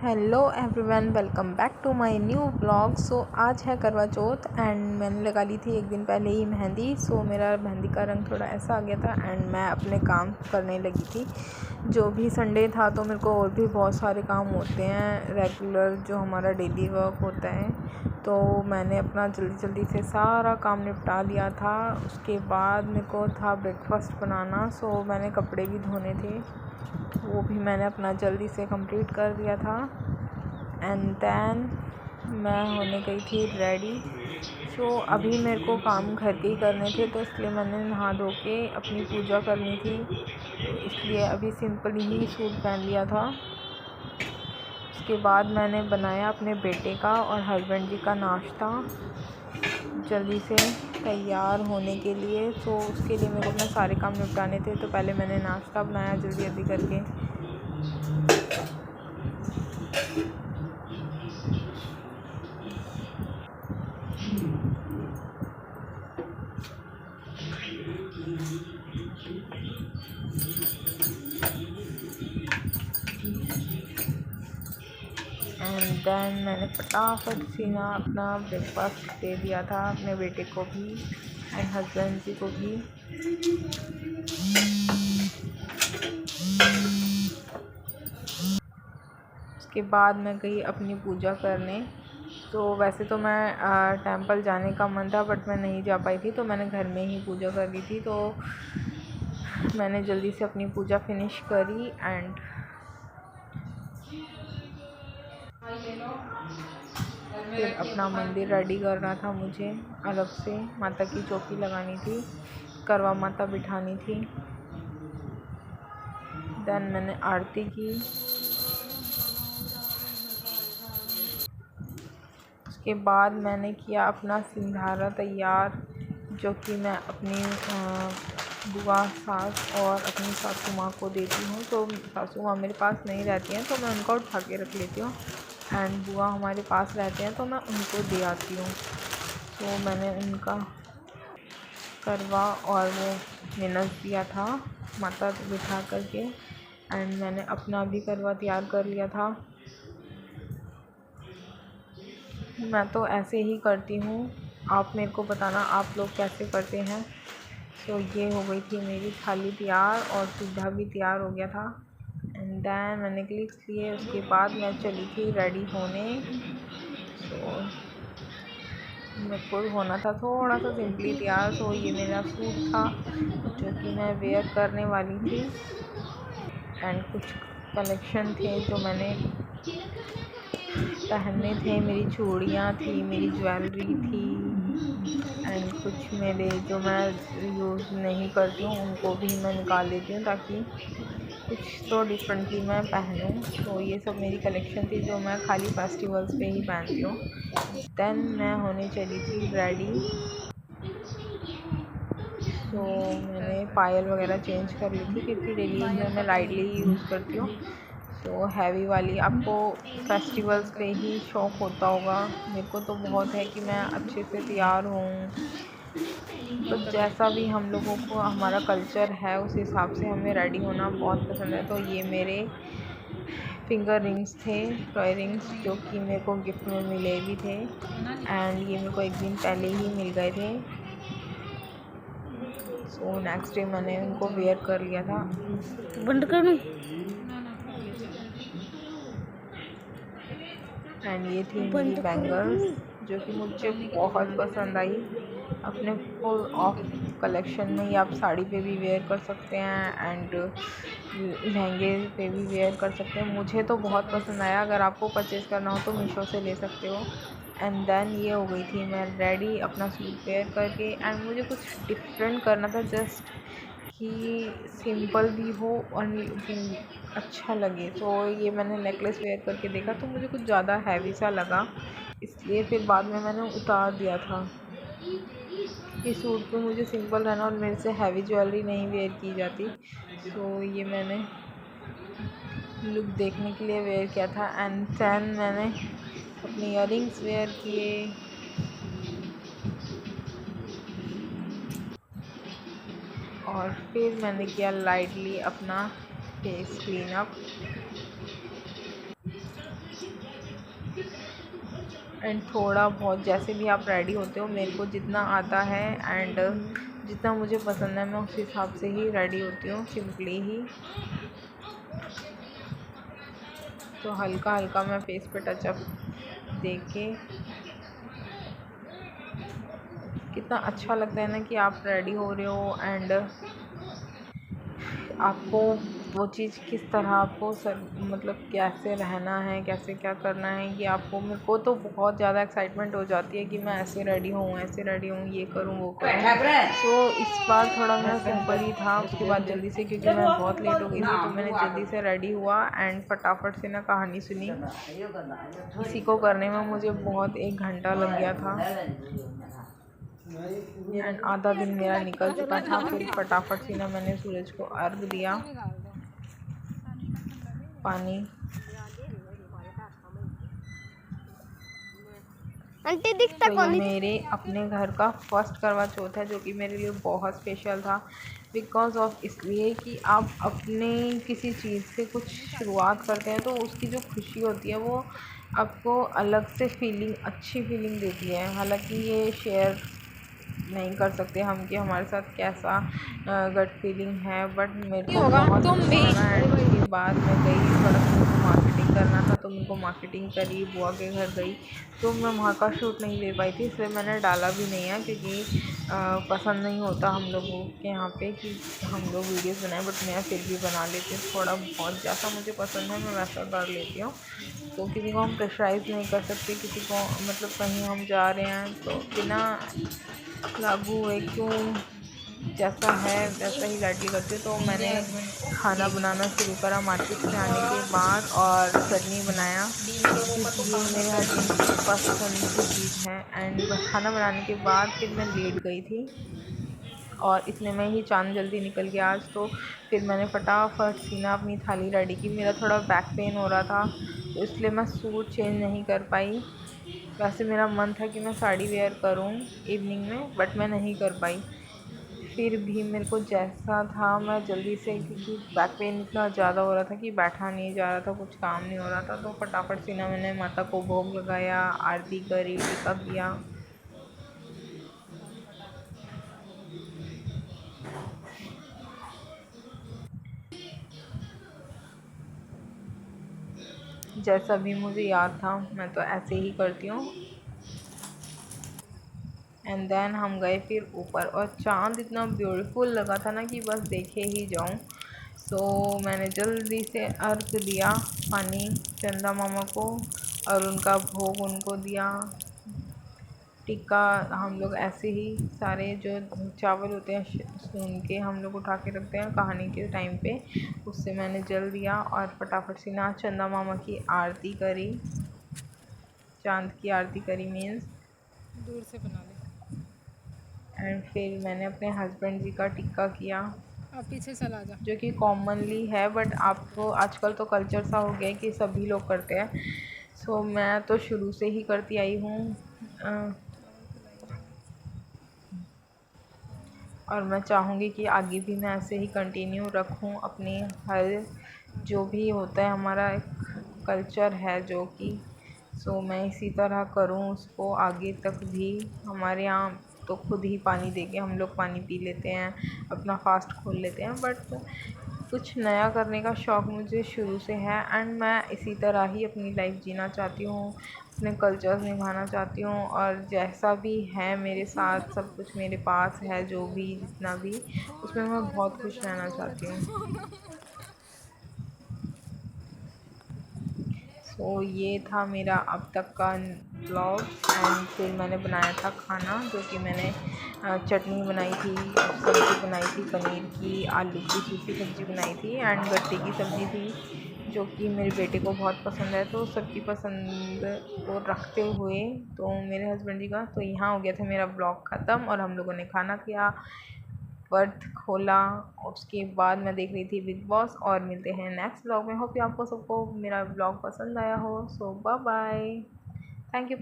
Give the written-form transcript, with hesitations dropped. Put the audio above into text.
Hello everyone, welcome back to my new blog. So आज है करवा चौथ एंड मैंने लगा ली थी एक दिन पहले ही मेहंदी। सो मेरा मेहंदी का रंग थोड़ा ऐसा आ गया था एंड मैं अपने काम करने लगी थी। जो भी संडे था तो मेरे को और भी बहुत सारे काम होते हैं रेगुलर, जो हमारा डेली वर्क होता है। तो मैंने अपना जल्दी जल्दी से सारा काम निपटा लिया था। उसके बाद मेरे को था ब्रेकफास्ट बनाना। सो मैंने कपड़े भी धोने थे, वो भी मैंने अपना जल्दी से कंप्लीट कर दिया था। एंड देन मैं होने गई थी रेडी। सो अभी मेरे को काम घर के ही करने थे, तो इसलिए मैंने नहा धो के अपनी पूजा करनी थी, तो इसलिए अभी सिंपल ही सूट पहन लिया था। उसके बाद मैंने बनाया अपने बेटे का और हस्बैंड जी का नाश्ता जल्दी से तैयार होने के लिए। तो उसके लिए मेरे को अपने सारे काम निपटाने थे, तो पहले मैंने नाश्ता बनाया जल्दी जल्दी करके। एंड देन मैंने फटाफट से ना अपना ब्रेकफास्ट दे दिया था अपने बेटे को भी एंड हस्बैंड जी को भी। उसके बाद मैं गई अपनी पूजा करने। तो वैसे तो मैं टेंपल जाने का मन था, बट मैं नहीं जा पाई थी, तो मैंने घर में ही पूजा कर ली थी। तो मैंने जल्दी से अपनी पूजा फिनिश करी एंड फिर अपना मंदिर रेडी करना था मुझे। अलग से माता की चौकी लगानी थी, करवा माता बिठानी थी। देन मैंने आरती की। उसके बाद मैंने किया अपना सिंधारा तैयार, जो कि मैं अपनी बुआ, सास और अपनी सासू माँ को देती हूँ। तो सासू माँ मेरे पास नहीं रहती हैं, तो मैं उनका उठा के रख लेती हूँ एंड बुआ हमारे पास रहते हैं, तो मैं उनको दे आती हूँ। तो मैंने उनका करवा और वो मिनस दिया था माता बिठा करके एंड मैंने अपना भी करवा तैयार कर लिया था। मैं तो ऐसे ही करती हूँ, आप मेरे को बताना आप लोग कैसे करते हैं। सो ये हो गई थी मेरी थाली तैयार और सीधा भी तैयार हो गया था एंड देन मैंने क्लिक्स लिए। उसके बाद मैं चली थी रेडी होने। सो मेरे को होना था थोड़ा सा सिंपली तैयार। सो ये मेरा सूट था जो कि मैं वेयर करने वाली थी एंड कुछ कलेक्शन थे जो मैंने पहनने थे। मेरी चूड़ियाँ थी, मेरी ज्वेलरी थी एंड कुछ मेरे जो मैं यूज़ नहीं करती हूँ उनको भी मैं निकाल लेती हूँ, ताकि कुछ तो डिफरेंटली मैं पहनूँ। तो ये सब मेरी कलेक्शन थी जो मैं खाली फेस्टिवल्स पे ही पहनती हूँ। देन मैं होने चली थी रेडी। तो मैंने पायल वगैरह चेंज कर ली थी, क्योंकि डेली यूज़ में मैं लाइटली यूज़ करती हूँ। तो हैवी वाली आपको फेस्टिवल्स पे ही शौक़ होता होगा, मेरे को तो बहुत है कि मैं अच्छे से तैयार हूँ। तो जैसा भी हम लोगों को हमारा कल्चर है उस हिसाब से हमें रेडी होना बहुत पसंद है। तो ये मेरे फिंगर रिंग्स थे, टॉय रिंग्स, जो कि मेरे को गिफ्ट में मिले भी थे एंड ये मेरे को एक दिन पहले ही मिल गए थे। सो नेक्स्ट डे मैंने उनको वेयर कर लिया था। बंद कर दूं? एंड ये थी मेरी बंद बैंगल्स, करूं? जो कि मुझे बहुत पसंद आई। अपने फुल ऑफ कलेक्शन में ही आप साड़ी पे भी वेयर कर सकते हैं एंड लहंगे पे भी वेयर कर सकते हैं। मुझे तो बहुत पसंद आया, अगर आपको परचेज़ करना हो तो मीशो से ले सकते हो। एंड देन ये हो गई थी मैं रेडी अपना सूट वेयर करके एंड मुझे कुछ डिफरेंट करना था, जस्ट कि सिंपल भी हो और अच्छा लगे। तो ये मैंने नेकलेस वेयर करके देखा तो मुझे कुछ ज़्यादा हैवी सा लगा, इसलिए फिर बाद में मैंने उतार दिया था। इस सूट पे मुझे सिंपल रहना और मेरे से हैवी ज्वेलरी नहीं वेयर की जाती। तो ये मैंने लुक देखने के लिए वेयर किया था एंड देन मैंने अपने इयररिंग्स वेयर किए और फिर मैंने किया लाइटली अपना फेस क्लीन अप। एंड थोड़ा बहुत जैसे भी आप रेडी होते हो, मेरे को जितना आता है एंड जितना मुझे पसंद है मैं उस हिसाब से ही रेडी होती हूँ, सिंपली ही। तो हल्का हल्का मैं फेस पे टचअप दे के, कितना अच्छा लगता है ना कि आप रेडी हो रहे हो एंड आपको वो चीज़ किस तरह आपको मतलब कैसे रहना है, कैसे क्या करना है, ये आपको, मेरे को तो बहुत ज़्यादा एक्साइटमेंट हो जाती है कि मैं ऐसे रेडी हूँ, ऐसे रेडी हूँ, ये करूँ वो करूँ। तो इस बार थोड़ा मेरा सिंपल ही था। उसके बाद जल्दी से, क्योंकि मैं बहुत लेट हो गई थी, तो मैंने जल्दी से रेडी हुआ एंड फटाफट से ना कहानी सुनी। इसी को करने में मुझे बहुत 1 घंटा लग गया था एंड आधा दिन मेरा निकल चुका था। फिर फटाफट से ना मैंने सूरज को अर्घ दिया, पानी। आंटी दिखता तो कौन ये मेरे अपने घर का फर्स्ट करवा चौथ है, जो कि मेरे लिए बहुत स्पेशल था। बिकॉज ऑफ इसलिए कि आप अपने किसी चीज़ से कुछ शुरुआत करते हैं तो उसकी जो खुशी होती है वो आपको अलग से फीलिंग, अच्छी फीलिंग देती है। हालांकि ये शेयर नहीं कर सकते हम कि हमारे साथ कैसा गट फीलिंग है, बट मेरे को बहुत अच्छा लगा। एंड उसके बाद मैं गई, थोड़ा सा मेरे को मार्केटिंग करना था तो मेरे को मार्केटिंग करी, बुआ के घर गई। तो मैं वहाँ का शूट नहीं ले पाई थी, इसलिए मैंने डाला भी नहीं है, क्योंकि पसंद नहीं होता हम लोगों के यहाँ पे कि हम लोग वीडियोस बनाएं। बट मैं फिर भी बना लेती हूँ, थोड़ा बहुत जैसा मुझे पसंद है मैं वैसा कर लेती हूँ। तो किसी को हम प्रेशराइज़ नहीं कर सकते, किसी को मतलब कहीं हम जा रहे हैं तो बिना लागू हुए क्यों, जैसा है वैसा ही लाडली करती हूँ। तो मैंने खाना बनाना शुरू करा मार्केट से आने के बाद, और चटनी बनाया, क्योंकि ये मेरे हस्बैंड की पसंद की चीज़ है। एंड खाना बनाने के बाद फिर मैं लेट गई थी और इतने में ही चाँद जल्दी निकल गया आज। तो फिर मैंने फटाफट सी ना अपनी थाली रेडी की। मेरा थोड़ा बैक पेन हो रहा था तो इसलिए मैं सूट चेंज नहीं कर पाई। वैसे मेरा मन था कि मैं साड़ी वेयर करूं इवनिंग में, बट मैं नहीं कर पाई। फिर भी मेरे को जैसा था मैं जल्दी से, क्योंकि बैक पेन इतना ज़्यादा हो रहा था कि बैठा नहीं जा रहा था, कुछ काम नहीं हो रहा था, तो फटाफट से ना मैंने माता को भोग लगाया, आरती करी, टीका किया। जैसा भी मुझे याद था मैं तो ऐसे ही करती हूँ। एंड देन हम गए फिर ऊपर, और चाँद इतना ब्यूटीफुल लगा था ना कि बस देखे ही जाऊँ। सो मैंने जल्दी से अर्घ दिया पानी चंदा मामा को, और उनका भोग उनको दिया। टिक्का हम लोग ऐसे ही सारे जो चावल होते हैं उनके हम लोग उठा के रखते हैं कहानी के टाइम पे, उससे मैंने जल दिया और फटाफट से ना चंदा मामा की आरती करी। चांद की आरती करी मीन्स दूर से बना ले। एंड फिर मैंने अपने हस्बैंड जी का टिक्का किया, अब पीछे चला जा। जो कि कॉमनली है, बट आपको आजकल तो कल्चर सा हो गया है कि सभी लोग करते हैं। सो मैं तो शुरू से ही करती आई हूँ, और मैं चाहूँगी कि आगे भी मैं ऐसे ही कंटिन्यू रखूँ अपनी हर, जो भी होता है हमारा एक कल्चर है जो कि, सो मैं इसी तरह करूँ उसको आगे तक भी। हमारे यहाँ तो खुद ही पानी दे के हम लोग पानी पी लेते हैं, अपना फास्ट खोल लेते हैं, बट कुछ नया करने का शौक़ मुझे शुरू से है। एंड मैं इसी तरह ही अपनी लाइफ जीना चाहती हूँ, अपने कल्चर्स निभाना चाहती हूँ, और जैसा भी है मेरे साथ, सब कुछ मेरे पास है, जो भी जितना भी, उसमें मैं बहुत खुश रहना चाहती हूँ। सो ये था मेरा अब तक का ब्लॉग। एंड फिर मैंने बनाया था खाना, जो कि मैंने चटनी बनाई थी, सब्ज़ी बनाई थी पनीर की, आलू की सूखी सब्ज़ी बनाई थी, एंड गट्टे की सब्ज़ी थी, जो कि मेरे बेटे को बहुत पसंद है। तो सबकी पसंद को रखते हुए, तो मेरे हस्बैंड जी का, तो यहाँ हो गया था मेरा ब्लॉग ख़त्म, और हम लोगों ने खाना किया, वर्थ खोला। उसके बाद मैं देख रही थी बिग बॉस, और मिलते हैं नेक्स्ट ब्लॉग में। होप कि आपको सबको मेरा ब्लॉग पसंद आया हो। सो बाय बाय, थैंक यू।